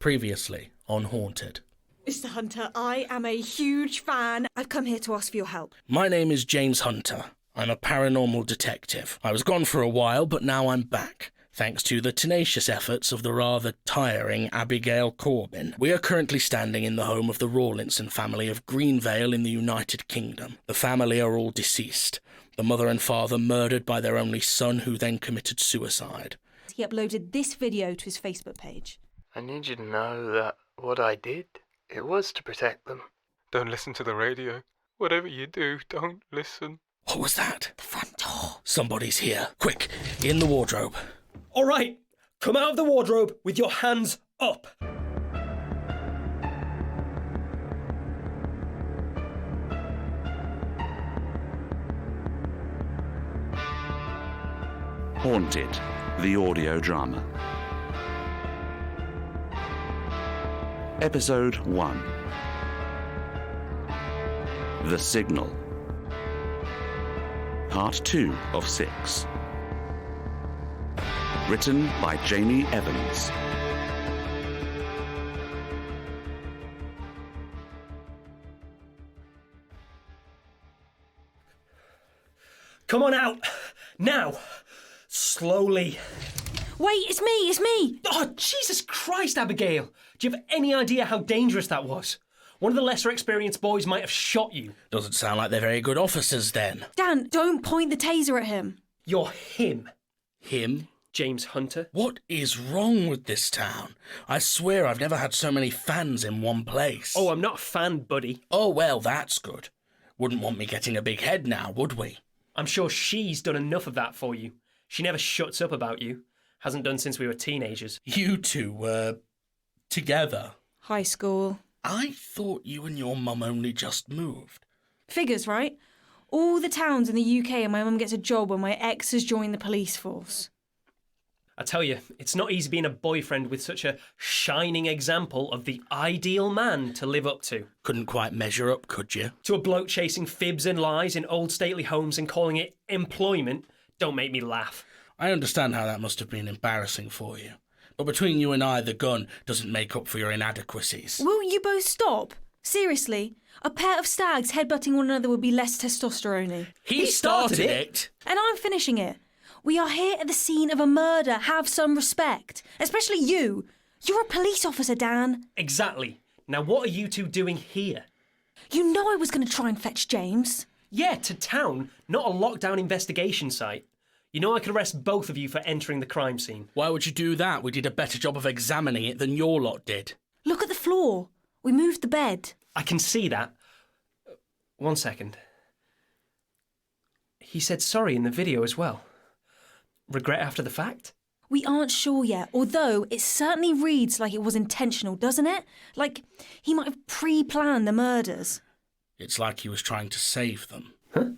Previously on Haunted. Mr. Hunter, I am a huge fan. I've come here to ask for your help. My name is James Hunter. I'm a paranormal detective. I was gone for a while, but now I'm back, thanks to the tenacious efforts of the rather tiring Abigail Corbin. We are currently standing in the home of the Rawlinson family of Greenvale in the United Kingdom. The family are all deceased. The mother and father murdered by their only son, who then committed suicide. He uploaded this video to his Facebook page. I need you to know that what I did, it was to protect them. Don't listen to the radio. Whatever you do, don't listen. What was that? The front door. Somebody's here. Quick, in the wardrobe. All right, come out of the wardrobe with your hands up. Haunted, the audio drama. Episode 1. The Signal. Part 2 of 6. Written by Jamie Evans. Come on out, now, slowly. Wait, it's me! Oh, Jesus Christ, Abigail. Do you have any idea how dangerous that was? One of the lesser experienced boys might have shot you. Doesn't sound like they're very good officers then. Dan, don't point the taser at him. You're him. Him? James Hunter. What is wrong with this town? I swear I've never had so many fans in one place. Oh, I'm not a fan, buddy. Oh, well, that's good. Wouldn't want me getting a big head now, would we? I'm sure she's done enough of that for you. She never shuts up about you. Hasn't done since we were teenagers. You two were together. High school. I thought you and your mum only just moved. Figures, right? All the towns in the UK and my mum gets a job when my ex has joined the police force. I tell you, it's not easy being a boyfriend with such a shining example of the ideal man to live up to. Couldn't quite measure up, could you? To a bloke chasing fibs and lies in old stately homes and calling it employment, don't make me laugh. I understand how that must have been embarrassing for you. But between you and I, the gun doesn't make up for your inadequacies. Will you both stop? Seriously? A pair of stags headbutting one another would be less testosterone-y. He started it! And I'm finishing it. We are here at the scene of a murder. Have some respect. Especially you. You're a police officer, Dan. Exactly. Now what are you two doing here? You know I was going to try and fetch James. Yeah, to town, not a lockdown investigation site. You know I could arrest both of you for entering the crime scene. Why would you do that? We did a better job of examining it than your lot did. Look at the floor. We moved the bed. I can see that. 1 second. He said sorry in the video as well. Regret after the fact? We aren't sure yet, although it certainly reads like it was intentional, doesn't it? Like he might have pre-planned the murders. It's like he was trying to save them. Huh?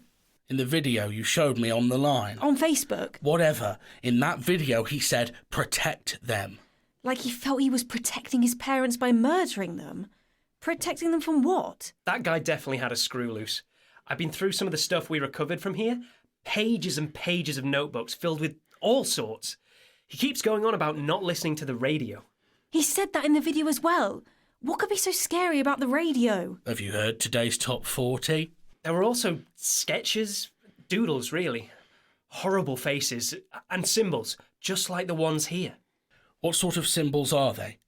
In the video you showed me on the line. On Facebook. Whatever. In that video he said, protect them. Like he felt he was protecting his parents by murdering them. Protecting them from what? That guy definitely had a screw loose. I've been through some of the stuff we recovered from here. Pages and pages of notebooks filled with all sorts. He keeps going on about not listening to the radio. He said that in the video as well. What could be so scary about the radio? Have you heard today's top 40? There were also sketches, doodles really. Horrible faces and symbols, just like the ones here. What sort of symbols are they?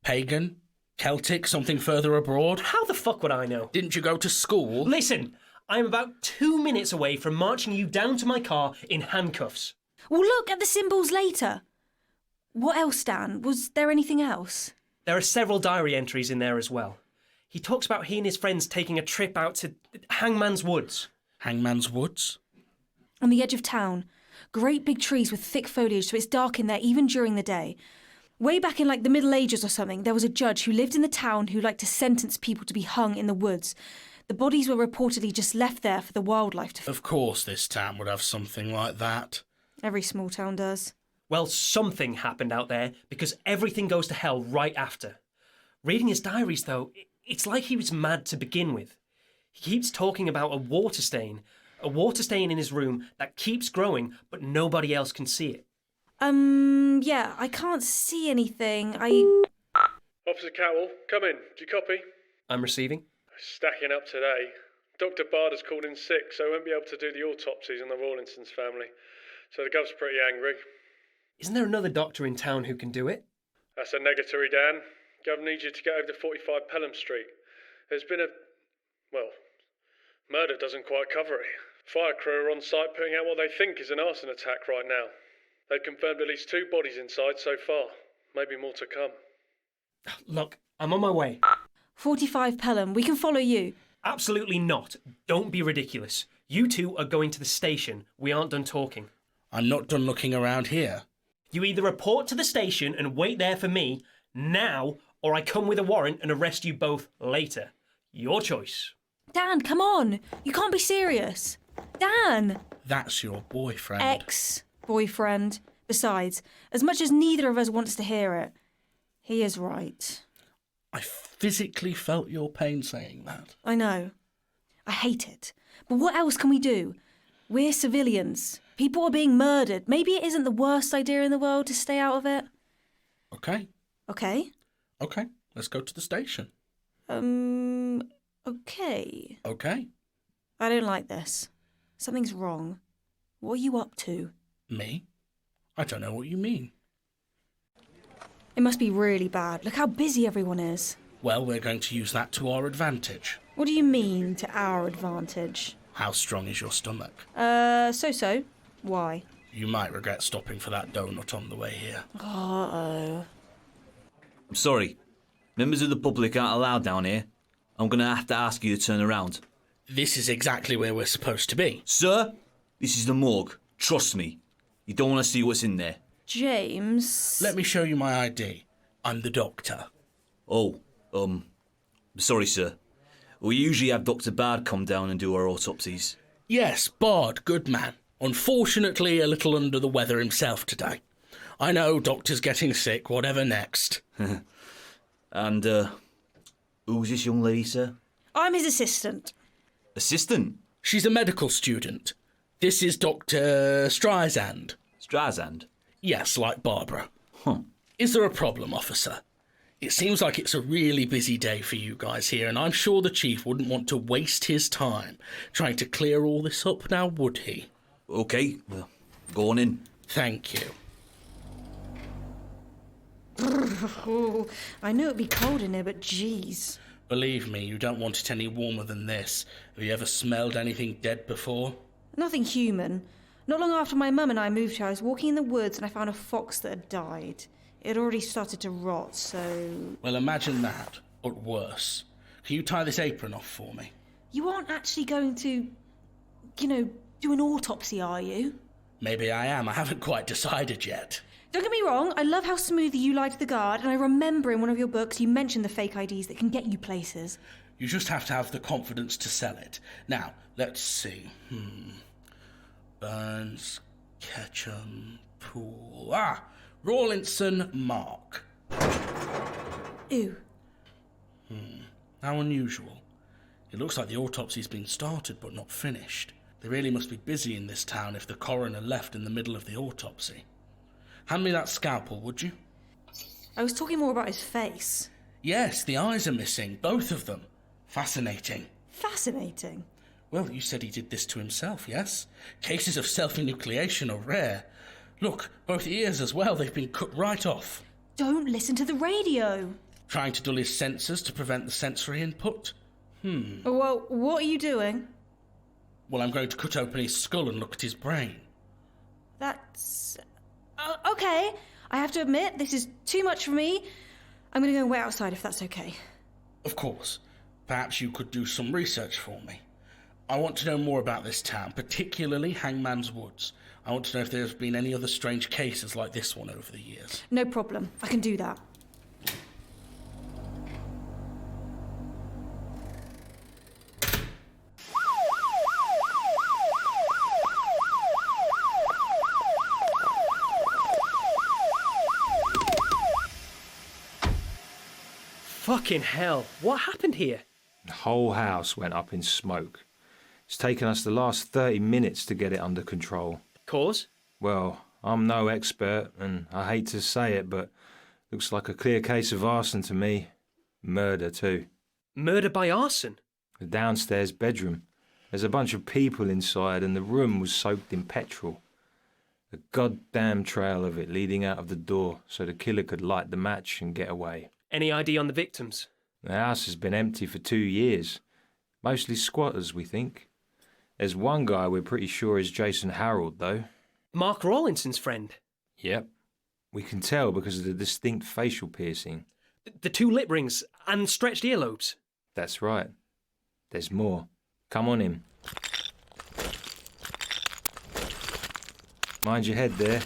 Pagan? Celtic? Something further abroad? How the fuck would I know? Didn't you go to school? Listen, I am about 2 minutes away from marching you down to my car in handcuffs. We'll look at the symbols later. What else, Dan? Was there anything else? There are several diary entries in there as well. He talks about he and his friends taking a trip out to Hangman's Woods. Hangman's Woods? On the edge of town. Great big trees with thick foliage, so it's dark in there even during the day. Way back in the Middle Ages or something, there was a judge who lived in the town who liked to sentence people to be hung in the woods. The bodies were reportedly just left there for the wildlife to... Of course this town would have something like that. Every small town does. Well, something happened out there because everything goes to hell right after. Reading his diaries, though, it's like he was mad to begin with. He keeps talking about a water stain in his room that keeps growing, but nobody else can see it. Yeah, I can't see anything. Officer Cowell, come in. Do you copy? I'm receiving. Stacking up today. Dr. Bard has called in sick, so he won't be able to do the autopsies on the Rawlinson's family. So the gov's pretty angry. Isn't there another doctor in town who can do it? That's a negatory, Dan. Gov needs you to get over to 45 Pelham Street. There's been murder doesn't quite cover it. Fire crew are on site putting out what they think is an arson attack right now. They've confirmed at least 2 bodies inside so far. Maybe more to come. Look, I'm on my way. 45 Pelham, we can follow you. Absolutely not. Don't be ridiculous. You two are going to the station. We aren't done talking. I'm not done looking around here. You either report to the station and wait there for me now, or I come with a warrant and arrest you both later. Your choice. Dan, come on. You can't be serious. Dan! That's your boyfriend. Ex-boyfriend. Besides, as much as neither of us wants to hear it, he is right. I physically felt your pain saying that. I know. I hate it. But what else can we do? We're civilians. People are being murdered. Maybe it isn't the worst idea in the world to stay out of it. Okay. Okay. Okay. Let's go to the station. Okay. Okay. I don't like this. Something's wrong. What are you up to? Me? I don't know what you mean. It must be really bad. Look how busy everyone is. Well, we're going to use that to our advantage. What do you mean, to our advantage? How strong is your stomach? So-so. Why? You might regret stopping for that donut on the way here. Uh-oh. I'm sorry. Members of the public aren't allowed down here. I'm going to have to ask you to turn around. This is exactly where we're supposed to be. Sir, this is the morgue. Trust me. You don't want to see what's in there. James... Let me show you my ID. I'm the doctor. Oh, sorry, sir. We usually have Dr. Bard come down and do our autopsies. Yes, Bard, good man. Unfortunately, a little under the weather himself today. I know, doctor's getting sick, whatever next. And, who's this young lady, sir? I'm his assistant. Assistant? She's a medical student. This is Dr. Streisand. Streisand? Yes, like Barbara. Huh. Is there a problem, officer? It seems like it's a really busy day for you guys here, and I'm sure the chief wouldn't want to waste his time trying to clear all this up now, would he? OK, well, go on in. Thank you. Oh, I knew it'd be cold in here, but jeez. Believe me, you don't want it any warmer than this. Have you ever smelled anything dead before? Nothing human. Not long after my mum and I moved here, I was walking in the woods and I found a fox that had died. It had already started to rot, so... Well, imagine that, but worse. Can you tie this apron off for me? You aren't actually going to, do an autopsy, are you? Maybe I am. I haven't quite decided yet. Don't get me wrong, I love how smoothly you lie to the guard, and I remember in one of your books you mentioned the fake IDs that can get you places. You just have to have the confidence to sell it. Now, let's see. Burns, Ketchum, Poole... Rawlinson, Mark. Ew. How unusual. It looks like the autopsy's been started but not finished. They really must be busy in this town if the coroner left in the middle of the autopsy. Hand me that scalpel, would you? I was talking more about his face. Yes, the eyes are missing, both of them. Fascinating. Fascinating. Well, you said he did this to himself, yes? Cases of self-enucleation are rare. Look, both ears as well, they've been cut right off. Don't listen to the radio. Trying to dull his senses to prevent the sensory input? Well, what are you doing? Well, I'm going to cut open his skull and look at his brain. That's... okay. I have to admit, this is too much for me. I'm going to go and wait outside if that's okay. Of course. Perhaps you could do some research for me. I want to know more about this town, particularly Hangman's Woods. I want to know if there's been any other strange cases like this one over the years. No problem. I can do that. Fucking hell. What happened here? The whole house went up in smoke. It's taken us the last 30 minutes to get it under control. Cause? Well, I'm no expert, and I hate to say it, but Looks like a clear case of arson to me. Murder, too. Murder by arson? The downstairs bedroom. There's a bunch of people inside and the room was soaked in petrol. A goddamn trail of it leading out of the door so the killer could light the match and get away. Any ID on the victims? The house has been empty for 2 years. Mostly squatters, we think. There's one guy we're pretty sure is Jason Harold, though. Mark Rawlinson's friend? Yep. We can tell because of the distinct facial piercing. The 2 lip rings and stretched earlobes? That's right. There's more. Come on in. Mind your head there.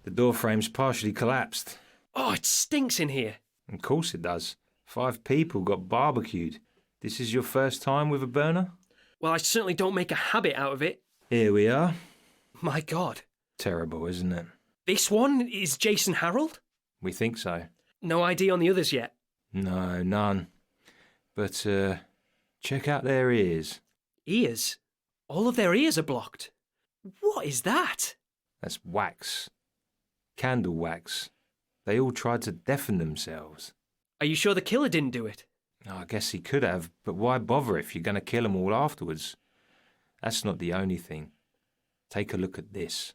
The door frame's partially collapsed. Oh, it stinks in here. Of course it does. 5 people got barbecued. This is your first time with a burner? Well, I certainly don't make a habit out of it. Here we are. My God. Terrible, isn't it? This one is Jason Harold? We think so. No ID on the others yet? No, none. But, check out their ears. Ears? All of their ears are blocked. What is that? That's wax. Candle wax. They all tried to deafen themselves. Are you sure the killer didn't do it? I guess he could have, but why bother if you're going to kill them all afterwards? That's not the only thing. Take a look at this.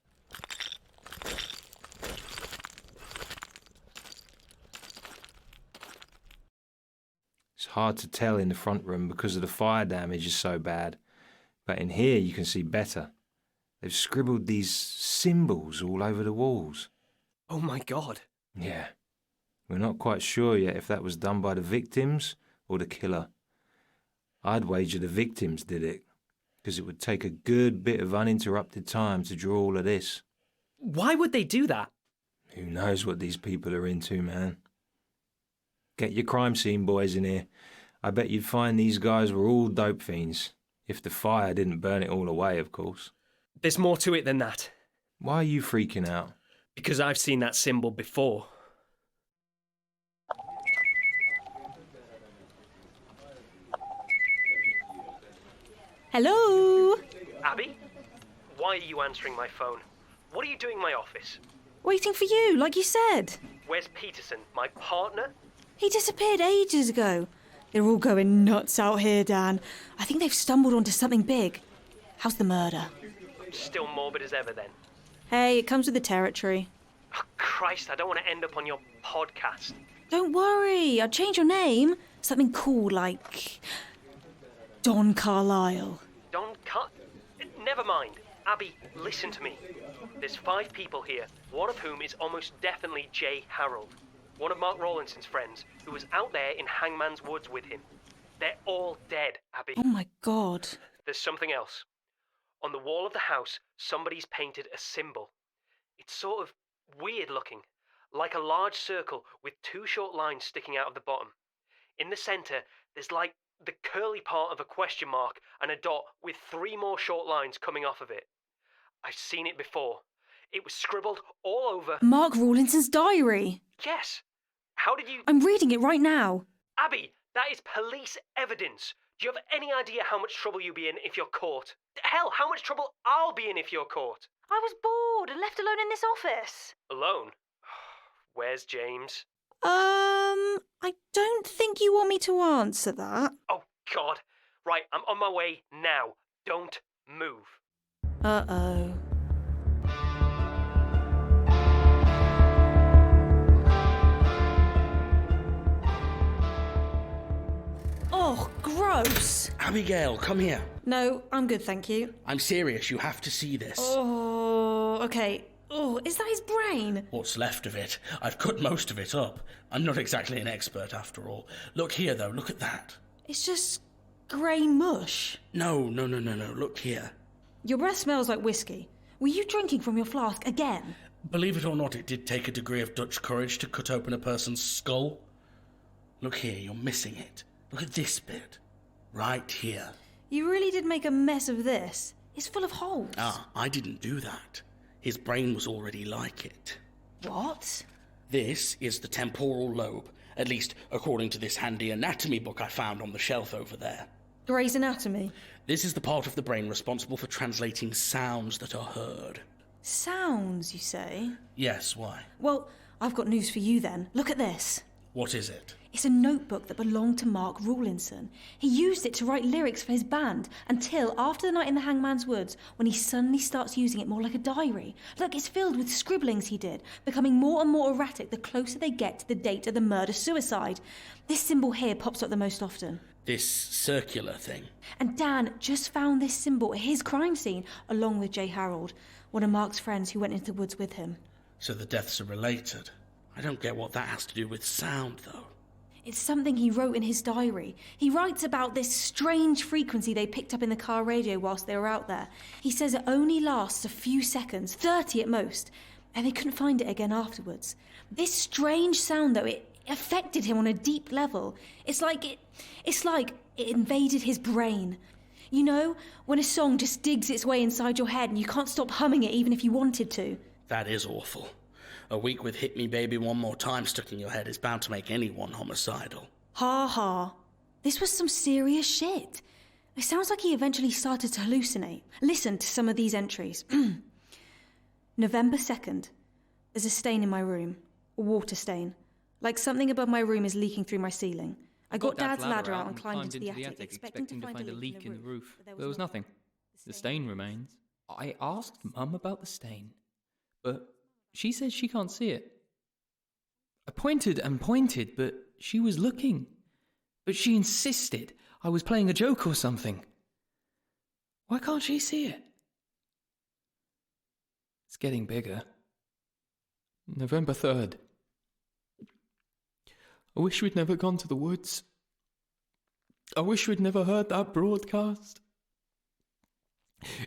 It's hard to tell in the front room because of the fire damage is so bad, but in here you can see better. They've scribbled these symbols all over the walls. Oh my God. Yeah. We're not quite sure yet if that was done by the victims or the killer. I'd wager the victims did it, because it would take a good bit of uninterrupted time to draw all of this. Why would they do that? Who knows what these people are into, man? Get your crime scene boys in here. I bet you'd find these guys were all dope fiends. If the fire didn't burn it all away, of course. There's more to it than that. Why are you freaking out? Because I've seen that symbol before. Hello? Abby? Why are you answering my phone? What are you doing in my office? Waiting for you, like you said. Where's Peterson, my partner? He disappeared ages ago. They're all going nuts out here, Dan. I think they've stumbled onto something big. How's the murder? Still morbid as ever then. Hey, it comes with the territory. Oh, Christ, I don't want to end up on your podcast. Don't worry, I'll change your name. Something cool like Don Carlyle. Never mind. Abby, listen to me. There's 5 people here, one of whom is almost definitely J. Harold, one of Mark Rawlinson's friends, who was out there in Hangman's Woods with him. They're all dead, Abby. Oh my God. There's something else. On the wall of the house, somebody's painted a symbol. It's sort of weird looking, like a large circle with 2 short lines sticking out of the bottom. In the centre, there's like the curly part of a question mark and a dot with 3 more short lines coming off of it. I've seen it before. It was scribbled all over... Mark Rawlinson's diary. Yes. How did you... I'm reading it right now. Abby, that is police evidence. Do you have any idea how much trouble you'll be in if you're caught? Hell, how much trouble I'll be in if you're caught? I was bored and left alone in this office. Alone? Where's James? I don't think you want me to answer that. Oh, God. Right, I'm on my way now. Don't move. Uh-oh. Oh, gross. Abigail, come here. No, I'm good, thank you. I'm serious, you have to see this. Oh, okay. Oh, is that his brain? What's left of it. I've cut most of it up. I'm not exactly an expert after all. Look here, though, look at that. It's just grey mush. No, look here. Your breath smells like whiskey. Were you drinking from your flask again? Believe it or not, it did take a degree of Dutch courage to cut open a person's skull. Look here, you're missing it. Look at this bit. Right here. You really did make a mess of this. It's full of holes. Ah, I didn't do that. His brain was already like it. What? This is the temporal lobe, at least according to this handy anatomy book I found on the shelf over there. Grey's Anatomy? This is the part of the brain responsible for translating sounds that are heard. Sounds, you say? Yes, why? Well, I've got news for you then. Look at this. What is it? It's a notebook that belonged to Mark Rawlinson. He used it to write lyrics for his band until after the night in the Hangman's Woods, when he suddenly starts using it more like a diary. Look, it's filled with scribblings he did, becoming more and more erratic the closer they get to the date of the murder-suicide. This symbol here pops up the most often. This circular thing? And Dan just found this symbol at his crime scene, along with J. Harold, one of Mark's friends who went into the woods with him. So the deaths are related. I don't get what that has to do with sound, though. It's something he wrote in his diary. He writes about this strange frequency they picked up in the car radio whilst they were out there. He says it only lasts a few seconds, 30 at most, and they couldn't find it again afterwards. This strange sound, though, it affected him on a deep level. It's like it invaded his brain. You know, when a song just digs its way inside your head and you can't stop humming it even if you wanted to. That is awful. A week with Hit Me Baby One More Time stuck in your head is bound to make anyone homicidal. Ha ha. This was some serious shit. It sounds like he eventually started to hallucinate. Listen to some of these entries. November 2nd. There's a stain in my room. A water stain. Like something above my room is leaking through my ceiling. I got Dad's ladder out and climbed into the attic, expecting to find a leak in the roof. But there was nothing. The stain remains. I asked Mum about the stain, but she said she can't see it. I pointed and pointed, but she was looking. But she insisted I was playing a joke or something. Why can't she see it? It's getting bigger. November 3rd. I wish we'd never gone to the woods. I wish we'd never heard that broadcast.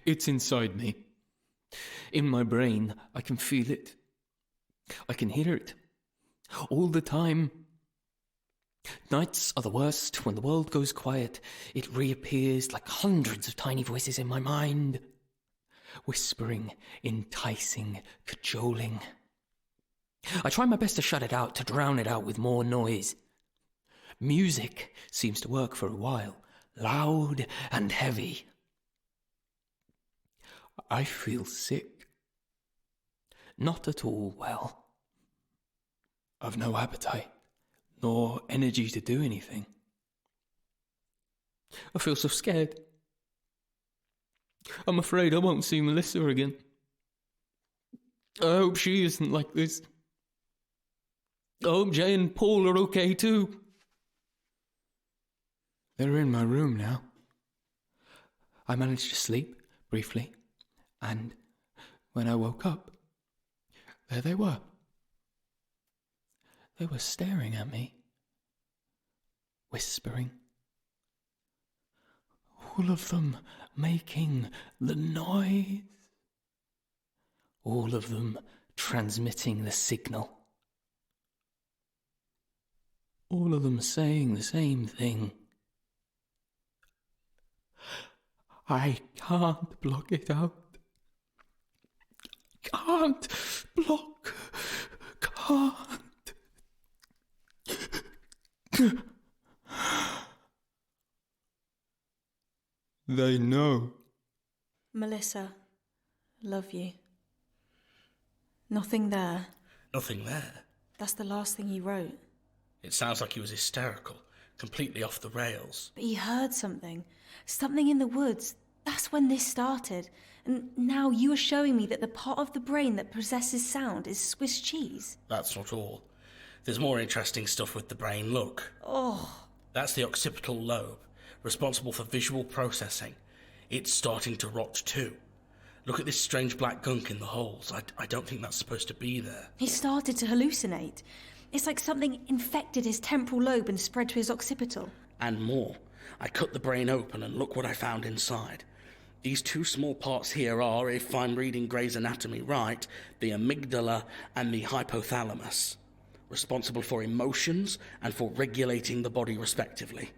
It's inside me. In my brain, I can feel it. I can hear it. All the time. Nights are the worst. When the world goes quiet, it reappears like hundreds of tiny voices in my mind. Whispering, enticing, cajoling. I try my best to shut it out, to drown it out with more noise. Music seems to work for a while. Loud and heavy. I feel sick. Not at all well. I've no appetite, nor energy to do anything. I feel so scared. I'm afraid I won't see Melissa again. I hope she isn't like this. I hope Jay and Paul are okay too. They're in my room now. I managed to sleep briefly, and when I woke up, there they were. They were staring at me, whispering. All of them making the noise. All of them transmitting the signal. All of them saying the same thing. I can't block it out. Can't block. Can't. They know. Melissa, love you. Nothing there. Nothing there. That's the last thing he wrote. It sounds like he was hysterical, completely off the rails. But he heard something. Something in the woods. That's when this started. And now you are showing me that the part of the brain that possesses sound is Swiss cheese. That's not all. There's more interesting stuff with the brain. Look. Oh. That's the occipital lobe, responsible for visual processing. It's starting to rot too. Look at this strange black gunk in the holes. I don't think that's supposed to be there. He started to hallucinate. It's like something infected his temporal lobe and spread to his occipital. And more. I cut the brain open and look what I found inside. These two small parts here are, if I'm reading Gray's Anatomy right, the amygdala and the hypothalamus, responsible for emotions and for regulating the body respectively.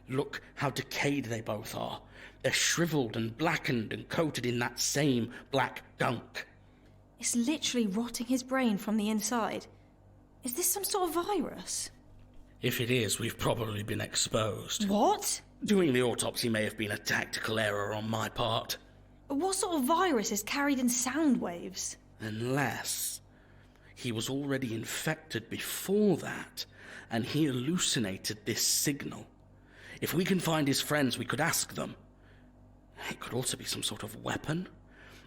Look how decayed they both are. They're shriveled and blackened and coated in that same black gunk. It's literally rotting his brain from the inside. Is this some sort of virus? If it is, we've probably been exposed. What? Doing the autopsy may have been a tactical error on my part. What sort of virus is carried in sound waves? Unless He was already infected before that, and he hallucinated this signal. If we can find his friends, we could ask them. It could also be some sort of weapon.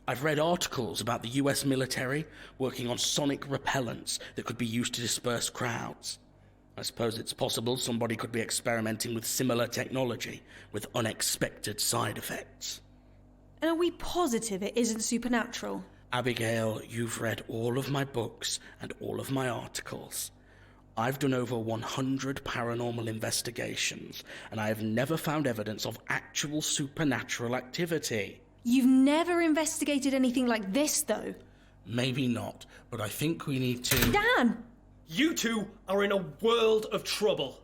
I've read articles about the US military working on sonic repellents that could be used to disperse crowds. I suppose it's possible somebody could be experimenting with similar technology with unexpected side effects. And are we positive it isn't supernatural? Abigail, you've read all of my books and all of my articles. I've done over 100 paranormal investigations, and I have never found evidence of actual supernatural activity. You've never investigated anything like this, though. Maybe not, but I think we need to... Dan! You two are in a world of trouble.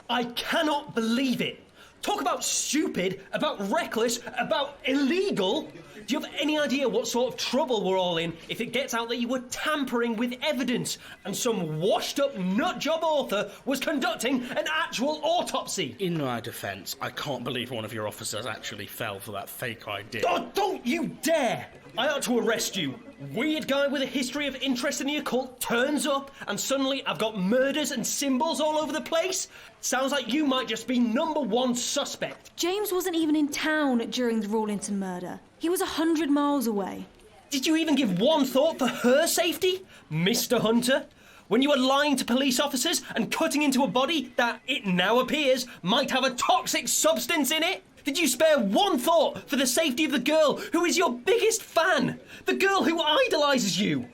I cannot believe it. Talk about stupid, about reckless, about illegal. Do you have any idea what sort of trouble we're all in if it gets out that you were tampering with evidence and some washed-up nutjob author was conducting an actual autopsy? In my defence, I can't believe one of your officers actually fell for that fake idea. Oh, don't you dare! I ought to arrest you. Weird guy with a history of interest in the occult turns up and suddenly I've got murders and symbols all over the place? Sounds like you might just be #1 suspect. James wasn't even in town during the Rawlinson murder. He was 100 miles away. Did you even give one thought for her safety, Mr. Hunter? When you were lying to police officers and cutting into a body that, it now appears, might have a toxic substance in it? Did you spare one thought for the safety of the girl who is your biggest fan? The girl who idolises you?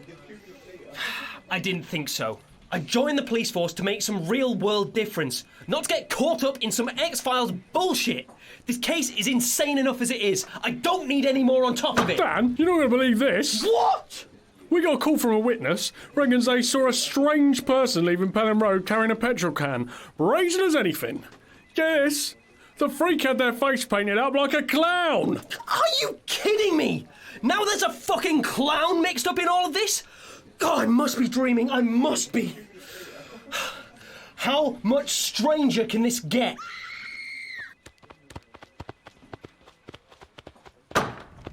I didn't think so. I joined the police force to make some real-world difference, not to get caught up in some X-Files bullshit. This case is insane enough as it is. I don't need any more on top of it. Dan, you're not going to believe this. What? We got a call from a witness. Reckons they saw a strange person leaving Pelham Road carrying a petrol can, brazen as anything. Guess the freak had their face painted up like a clown. Are you kidding me? Now there's a fucking clown mixed up in all of this? God, I must be dreaming. I must be. How much stranger can this get?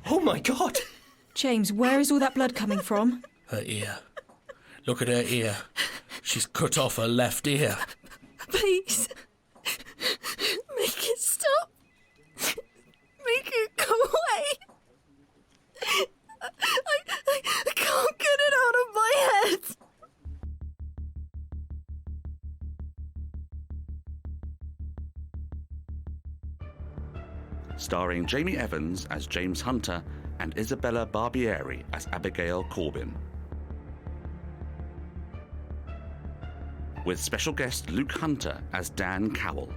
Oh my God. James, where is all that blood coming from? Her ear. Look at her ear. She's cut off her left ear. Please. Make it stop. Make it go away. I can't get it out of my head. Starring Jamie Evans as James Hunter and Isabella Barbieri as Abigail Corbin. With special guest Luke Hunter as Dan Cowell.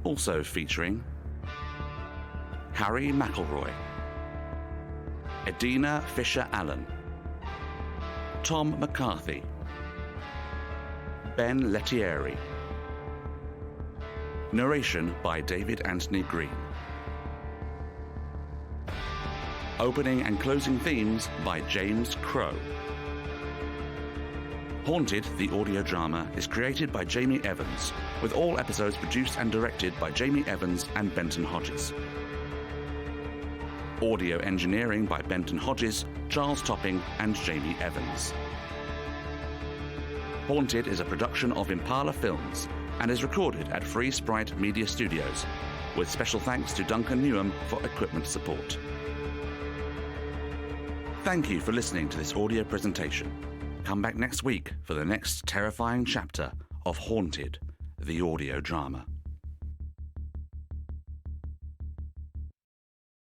Also featuring Harry McElroy, Edina Fisher-Allen, Tom McCarthy, Ben Lettieri. Narration by David Anthony Green. Opening and closing themes by James Crow. Haunted, the audio drama, is created by Jamie Evans, with all episodes produced and directed by Jamie Evans and Benton Hodges. Audio engineering by Benton Hodges, Charles Topping and Jamie Evans. Haunted is a production of Impala Films and is recorded at Free Sprite Media Studios, with special thanks to Duncan Newham for equipment support. Thank you for listening to this audio presentation. Come back next week for the next terrifying chapter of Haunted, the audio drama.